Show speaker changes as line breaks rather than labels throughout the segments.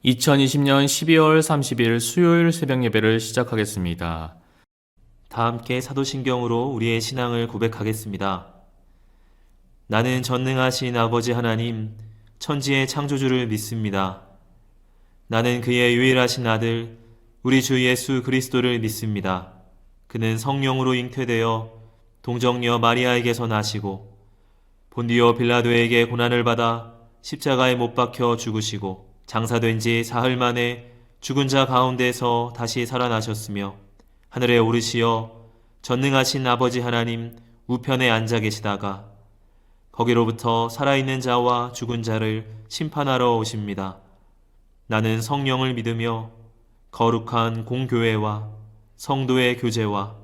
2020년 12월 30일 수요일 새벽 예배를 시작하겠습니다.
다 함께 사도신경으로 우리의 신앙을 고백하겠습니다. 나는 전능하신 아버지 하나님, 천지의 창조주를 믿습니다. 나는 그의 유일하신 아들, 우리 주 예수 그리스도를 믿습니다. 그는 성령으로 잉태되어 동정녀 마리아에게서 나시고 본디오 빌라도에게 고난을 받아 십자가에 못 박혀 죽으시고 장사된 지 사흘 만에 죽은 자 가운데서 다시 살아나셨으며 하늘에 오르시어 전능하신 아버지 하나님 우편에 앉아 계시다가 거기로부터 살아있는 자와 죽은 자를 심판하러 오십니다. 나는 성령을 믿으며 거룩한 공교회와 성도의 교제와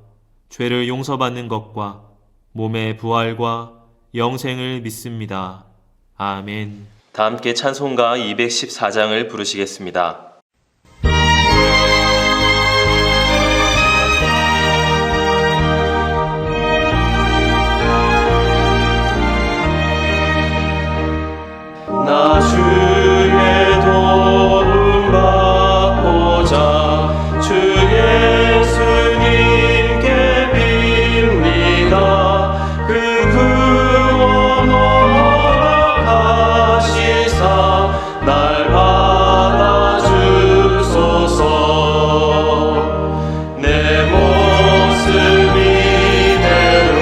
죄를 용서받는 것과 몸의 부활과 영생을 믿습니다. 아멘. 다 함께 찬송가 214장을 부르시겠습니다. 나 주의 도움 받고자 주 예수님께 빕니다. 그 구원 허락하시사 날 받아주소서. 내 모습 이대로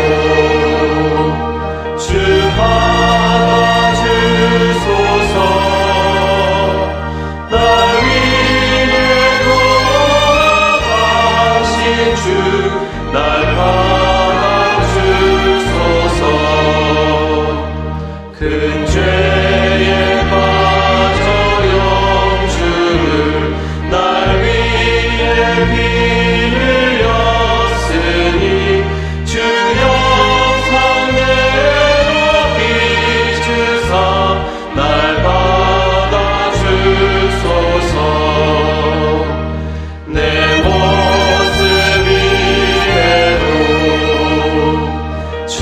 주 받아주소서. 날 위해 돌아가신 주 날 받아주소서. 큰 죄에 빠져 영주를 날 위해 피 흘렸으니 주 영상대로 비추사 날 받아주소서. 내 모습 이대로 주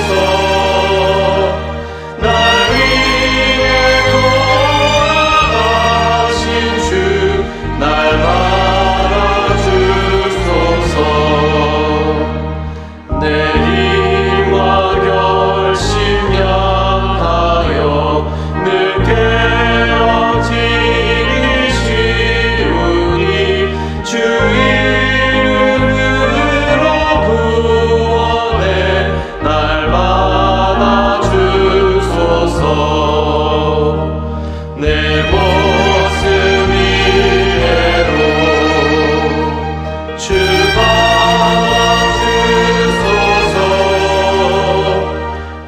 받아주소서. 날 위해 돌아가신 주 날 받아주소서. 내 힘과 결심 약하여 늘 깨어지기 쉬우니 주 이름으로 구원해 날 받아주소서. 내 모습 이대로 주 받아주소서.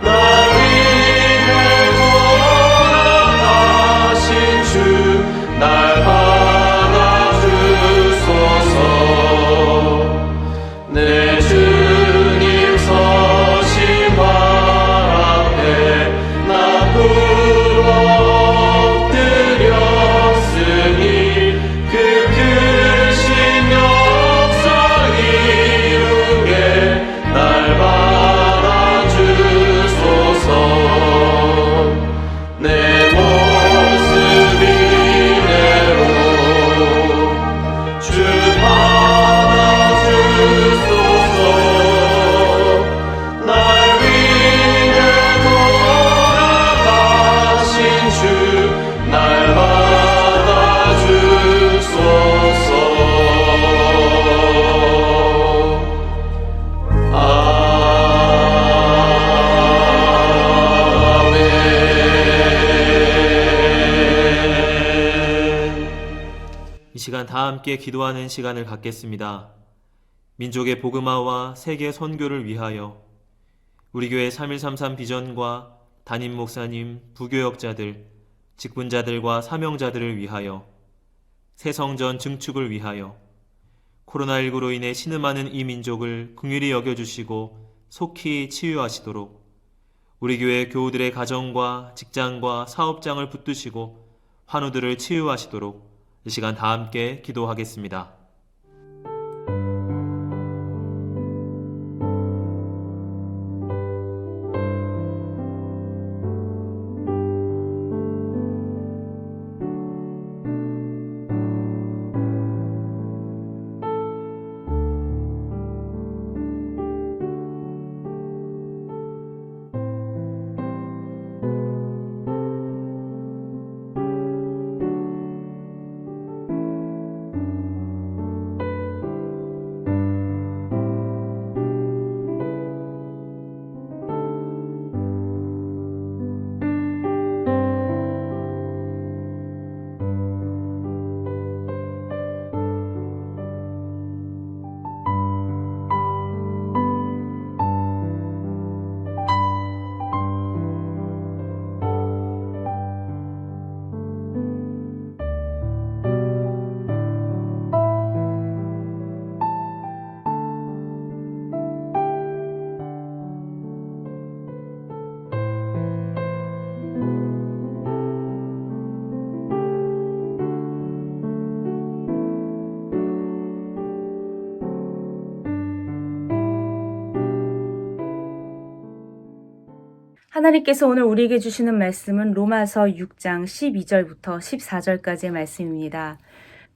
날 위해 돌아가신 주 날 받아주소서. 내 주님 서신 발 앞에 나 꿇어 엎드렸으니 그 크신 역사 이루게 날 받아주소서. 내 모습 이대로 주 받아주소서. 날 위해 돌아가신 주 날 받아주소서. 아멘. 이 시간 다 함께 기도하는 시간을 갖겠습니다. 민족의 복음화와 세계 선교를 위하여 우리 교회 3133 비전과 담임 목사님, 부교역자들, 직분자들과 사명자들을 위하여 새성전 증축을 위하여 코로나19로 인해 신음하는 이 민족을 긍휼히 여겨주시고 속히 치유하시도록 우리 교회 교우들의 가정과 직장과 사업장을 붙드시고 환우들을 치유하시도록 이 시간 다 함께 기도하겠습니다.
하나님께서 오늘 우리에게 주시는 말씀은 로마서 6장 12절부터 14절까지의 말씀입니다.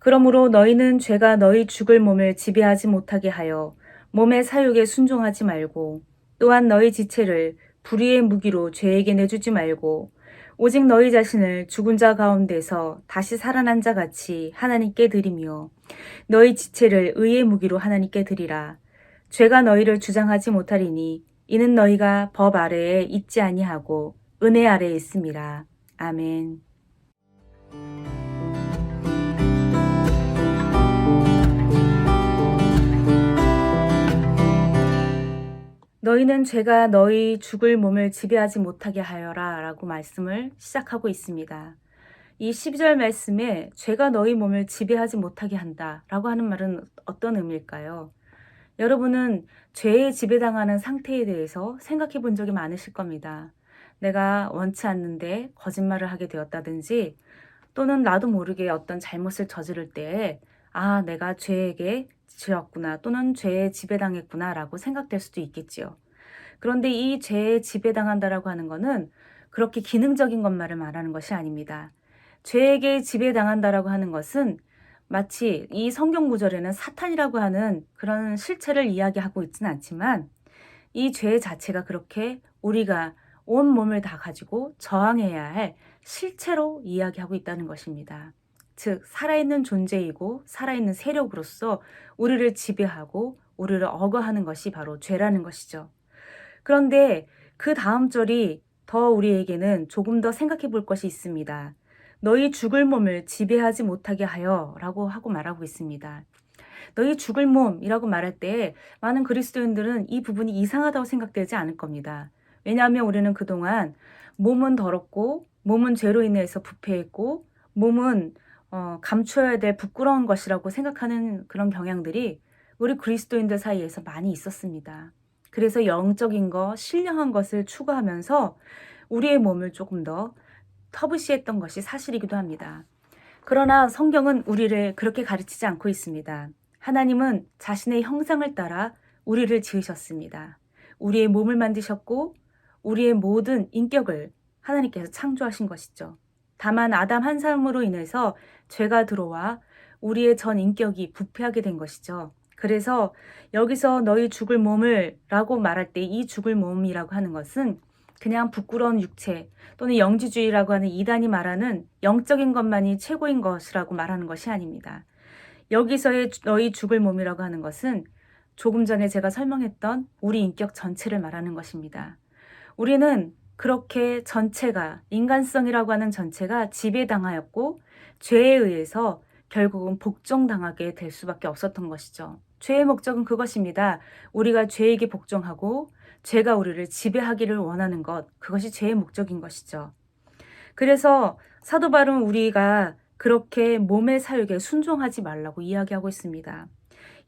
그러므로 너희는 죄가 너희 죽을 몸을 지배하지 못하게 하여 몸의 사욕에 순종하지 말고 또한 너희 지체를 불의의 무기로 죄에게 내주지 말고 오직 너희 자신을 죽은 자 가운데서 다시 살아난 자 같이 하나님께 드리며 너희 지체를 의의 무기로 하나님께 드리라. 죄가 너희를 주장하지 못하리니 이는 너희가 법 아래에 있지 아니하고 은혜 아래에 있음이라. 아멘. 너희는 죄가 너희 죽을 몸을 지배하지 못하게 하여라 라고 말씀을 시작하고 있습니다. 이 12절 말씀에 죄가 너희 몸을 지배하지 못하게 한다 라고 하는 말은 어떤 의미일까요? 여러분은 죄에 지배당하는 상태에 대해서 생각해 본 적이 많으실 겁니다. 내가 원치 않는데 거짓말을 하게 되었다든지 또는 나도 모르게 어떤 잘못을 저지를 때에 내가 죄에게 지었구나 또는 죄에 지배당했구나 라고 생각될 수도 있겠지요. 그런데 이 죄에 지배당한다라고 하는 것은 그렇게 기능적인 것만을 말하는 것이 아닙니다. 죄에게 지배당한다라고 하는 것은 마치 이 성경 구절에는 사탄이라고 하는 그런 실체를 이야기하고 있지는 않지만 이 죄 자체가 그렇게 우리가 온 몸을 다 가지고 저항해야 할 실체로 이야기하고 있다는 것입니다. 즉 살아있는 존재이고 살아있는 세력으로서 우리를 지배하고 우리를 억어하는 것이 바로 죄라는 것이죠. 그런데 그 다음 절이 더 우리에게는 조금 더 생각해 볼 것이 있습니다. 너희 죽을 몸을 지배하지 못하게 하여 라고 하고 말하고 있습니다. 너희 죽을 몸이라고 말할 때 많은 그리스도인들은 이 부분이 이상하다고 생각되지 않을 겁니다. 왜냐하면 우리는 그동안 몸은 더럽고 몸은 죄로 인해서 부패했고 몸은 감춰야 될 부끄러운 것이라고 생각하는 그런 경향들이 우리 그리스도인들 사이에서 많이 있었습니다. 그래서 영적인 것, 신령한 것을 추구하면서 우리의 몸을 조금 더 터부시했던 것이 사실이기도 합니다. 그러나 성경은 우리를 그렇게 가르치지 않고 있습니다. 하나님은 자신의 형상을 따라 우리를 지으셨습니다. 우리의 몸을 만드셨고 우리의 모든 인격을 하나님께서 창조하신 것이죠. 다만 아담 한 사람으로 인해서 죄가 들어와 우리의 전 인격이 부패하게 된 것이죠. 그래서 여기서 너희 죽을 몸을 라고 말할 때 이 죽을 몸이라고 하는 것은 그냥 부끄러운 육체 또는 영지주의라고 하는 이단이 말하는 영적인 것만이 최고인 것이라고 말하는 것이 아닙니다. 여기서의 너희 죽을 몸이라고 하는 것은 조금 전에 제가 설명했던 우리 인격 전체를 말하는 것입니다. 우리는 그렇게 전체가 인간성이라고 하는 전체가 지배당하였고 죄에 의해서 결국은 복종당하게 될 수밖에 없었던 것이죠. 죄의 목적은 그것입니다. 우리가 죄에게 복종하고 죄가 우리를 지배하기를 원하는 것, 그것이 죄의 목적인 것이죠. 그래서 사도 바울은 우리가 그렇게 몸의 사욕에 순종하지 말라고 이야기하고 있습니다.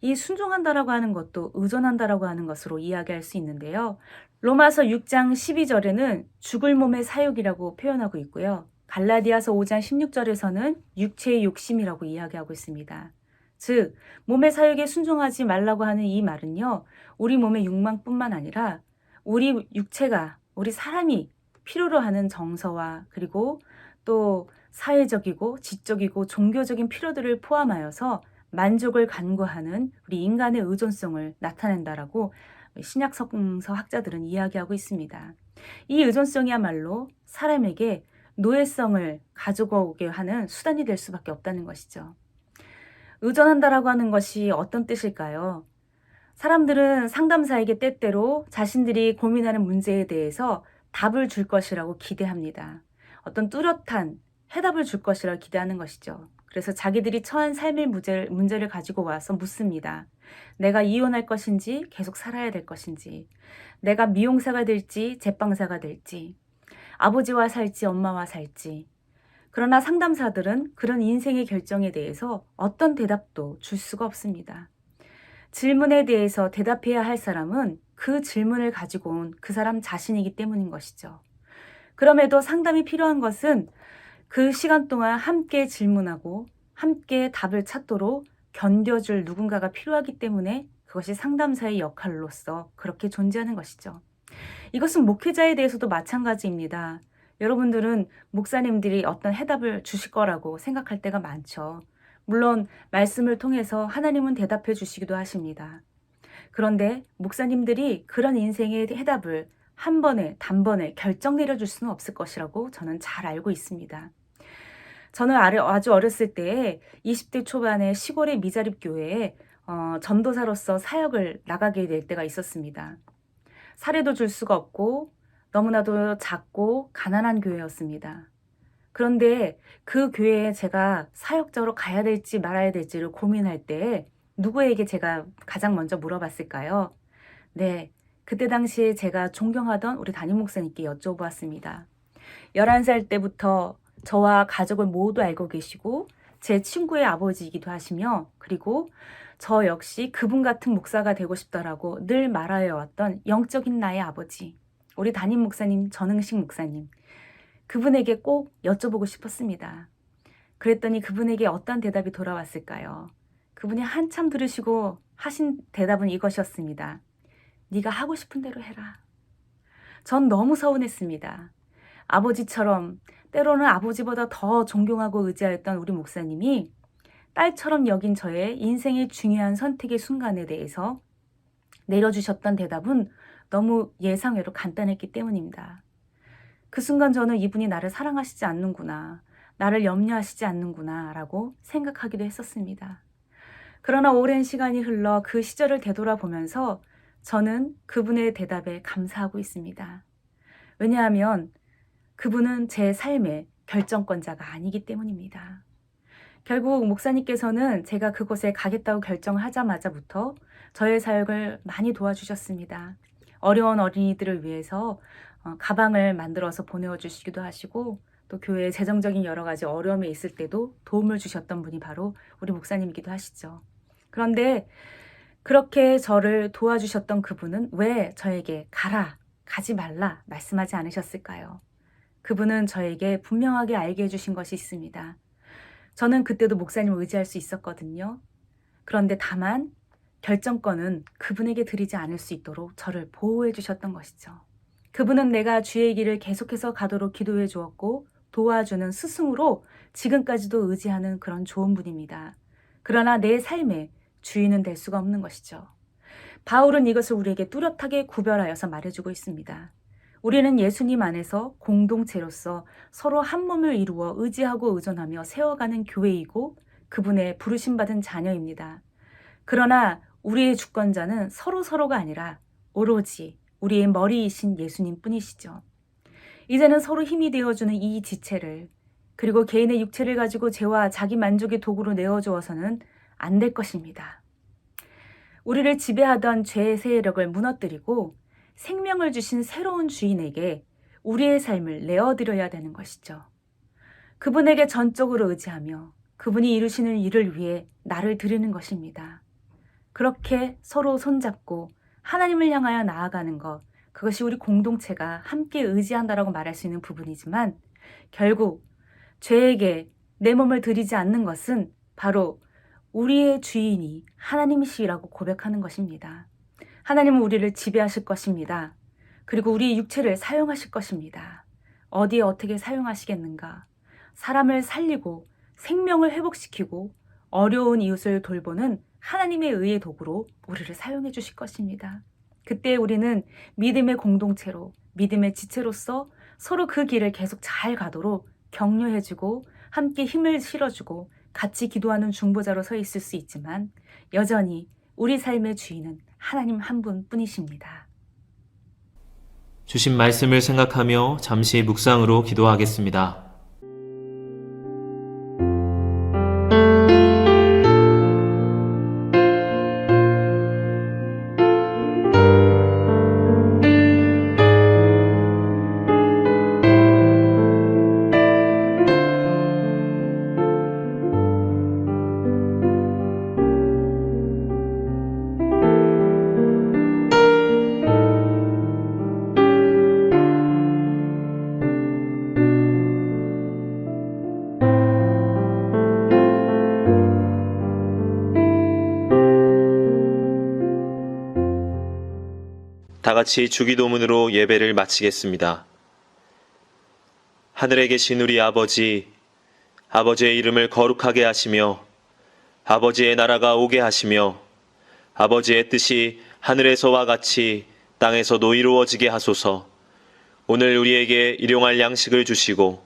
이 순종한다라고 하는 것도 의존한다라고 하는 것으로 이야기할 수 있는데요. 로마서 6장 12절에는 죽을 몸의 사욕이라고 표현하고 있고요. 갈라디아서 5장 16절에서는 육체의 욕심이라고 이야기하고 있습니다. 즉 몸의 사욕에 순종하지 말라고 하는 이 말은요. 우리 몸의 욕망뿐만 아니라 우리 육체가 우리 사람이 필요로 하는 정서와 그리고 또 사회적이고 지적이고 종교적인 필요들을 포함하여서 만족을 간구하는 우리 인간의 의존성을 나타낸다라고 신약 성서 학자들은 이야기하고 있습니다. 이 의존성이야말로 사람에게 노예성을 가지고 오게 하는 수단이 될 수밖에 없다는 것이죠. 의존한다라고 하는 것이 어떤 뜻일까요? 사람들은 상담사에게 때때로 자신들이 고민하는 문제에 대해서 답을 줄 것이라고 기대합니다. 어떤 뚜렷한 해답을 줄 것이라고 기대하는 것이죠. 그래서 자기들이 처한 삶의 문제를 가지고 와서 묻습니다. 내가 이혼할 것인지 계속 살아야 될 것인지, 내가 미용사가 될지 제빵사가 될지, 아버지와 살지 엄마와 살지. 그러나 상담사들은 그런 인생의 결정에 대해서 어떤 대답도 줄 수가 없습니다. 질문에 대해서 대답해야 할 사람은 그 질문을 가지고 온 그 사람 자신이기 때문인 것이죠. 그럼에도 상담이 필요한 것은 그 시간 동안 함께 질문하고 함께 답을 찾도록 견뎌줄 누군가가 필요하기 때문에 그것이 상담사의 역할로서 그렇게 존재하는 것이죠. 이것은 목회자에 대해서도 마찬가지입니다. 여러분들은 목사님들이 어떤 해답을 주실 거라고 생각할 때가 많죠. 물론 말씀을 통해서 하나님은 대답해 주시기도 하십니다. 그런데 목사님들이 그런 인생의 해답을 한 번에 단번에 결정 내려줄 수는 없을 것이라고 저는 잘 알고 있습니다. 저는 아주 어렸을 때에 20대 초반에 시골의 미자립 교회에 전도사로서 사역을 나가게 될 때가 있었습니다. 사례도 줄 수가 없고 너무나도 작고 가난한 교회였습니다. 그런데 그 교회에 제가 사역자로 가야 될지 말아야 될지를 고민할 때 누구에게 제가 가장 먼저 물어봤을까요? 네, 그때 당시에 제가 존경하던 우리 담임 목사님께 여쭤보았습니다. 11살 때부터 저와 가족을 모두 알고 계시고 제 친구의 아버지이기도 하시며 그리고 저 역시 그분 같은 목사가 되고 싶다라고 늘 말하여 왔던 영적인 나의 아버지, 우리 담임 목사님 전흥식 목사님, 그분에게 꼭 여쭤보고 싶었습니다. 그랬더니 그분에게 어떤 대답이 돌아왔을까요? 그분이 한참 들으시고 하신 대답은 이것이었습니다. 네가 하고 싶은 대로 해라. 전 너무 서운했습니다. 아버지처럼 때로는 아버지보다 더 존경하고 의지하였던 우리 목사님이 딸처럼 여긴 저의 인생의 중요한 선택의 순간에 대해서 내려주셨던 대답은 너무 예상외로 간단했기 때문입니다. 그 순간 저는 이분이 나를 사랑하시지 않는구나, 나를 염려하시지 않는구나 라고 생각하기도 했었습니다. 그러나 오랜 시간이 흘러 그 시절을 되돌아보면서 저는 그분의 대답에 감사하고 있습니다. 왜냐하면 그분은 제 삶의 결정권자가 아니기 때문입니다. 결국 목사님께서는 제가 그곳에 가겠다고 결정을 하자마자부터 저의 사역을 많이 도와주셨습니다. 어려운 어린이들을 위해서 가방을 만들어서 보내어 주시기도 하시고 또 교회에 재정적인 여러 가지 어려움이 있을 때도 도움을 주셨던 분이 바로 우리 목사님이기도 하시죠. 그런데 그렇게 저를 도와주셨던 그분은 왜 저에게 가라, 가지 말라 말씀하지 않으셨을까요? 그분은 저에게 분명하게 알게 해주신 것이 있습니다. 저는 그때도 목사님을 의지할 수 있었거든요. 그런데 다만 결정권은 그분에게 드리지 않을 수 있도록 저를 보호해 주셨던 것이죠. 그분은 내가 주의 길을 계속해서 가도록 기도해 주었고 도와주는 스승으로 지금까지도 의지하는 그런 좋은 분입니다. 그러나 내 삶의 주인은 될 수가 없는 것이죠. 바울은 이것을 우리에게 뚜렷하게 구별하여서 말해주고 있습니다. 우리는 예수님 안에서 공동체로서 서로 한 몸을 이루어 의지하고 의존하며 세워가는 교회이고 그분의 부르심받은 자녀입니다. 그러나 우리의 주권자는 서로가 아니라 오로지 우리의 머리이신 예수님 뿐이시죠. 이제는 서로 힘이 되어주는 이 지체를 그리고 개인의 육체를 가지고 죄와 자기 만족의 도구로 내어주어서는 안 될 것입니다. 우리를 지배하던 죄의 세력을 무너뜨리고 생명을 주신 새로운 주인에게 우리의 삶을 내어드려야 되는 것이죠. 그분에게 전적으로 의지하며 그분이 이루시는 일을 위해 나를 드리는 것입니다. 그렇게 서로 손잡고 하나님을 향하여 나아가는 것, 그것이 우리 공동체가 함께 의지한다라고 말할 수 있는 부분이지만 결국 죄에게 내 몸을 드리지 않는 것은 바로 우리의 주인이 하나님이시라고 고백하는 것입니다. 하나님은 우리를 지배하실 것입니다. 그리고 우리의 육체를 사용하실 것입니다. 어디에 어떻게 사용하시겠는가? 사람을 살리고 생명을 회복시키고 어려운 이웃을 돌보는 하나님의 의의 도구로 우리를 사용해 주실 것입니다. 그때 우리는 믿음의 공동체로, 믿음의 지체로서 서로 그 길을 계속 잘 가도록 격려해주고 함께 힘을 실어주고 같이 기도하는 중보자로 서 있을 수 있지만 여전히 우리 삶의 주인은 하나님 한 분뿐이십니다.
주신 말씀을 생각하며 잠시 묵상으로 기도하겠습니다. 다 같이 주기도문으로 예배를 마치겠습니다. 하늘에 계신 우리 아버지, 아버지의 이름을 거룩하게 하시며 아버지의 나라가 오게 하시며 아버지의 뜻이 하늘에서와 같이 땅에서도 이루어지게 하소서. 오늘 우리에게 일용할 양식을 주시고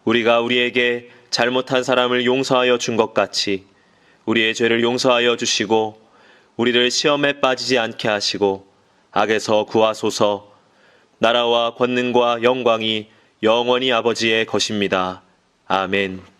우리가 우리에게 잘못한 사람을 용서하여 준 것 같이 우리의 죄를 용서하여 주시고 우리를 시험에 빠지지 않게 하시고 악에서 구하소서. 나라와 권능과 영광이 영원히 아버지의 것입니다. 아멘.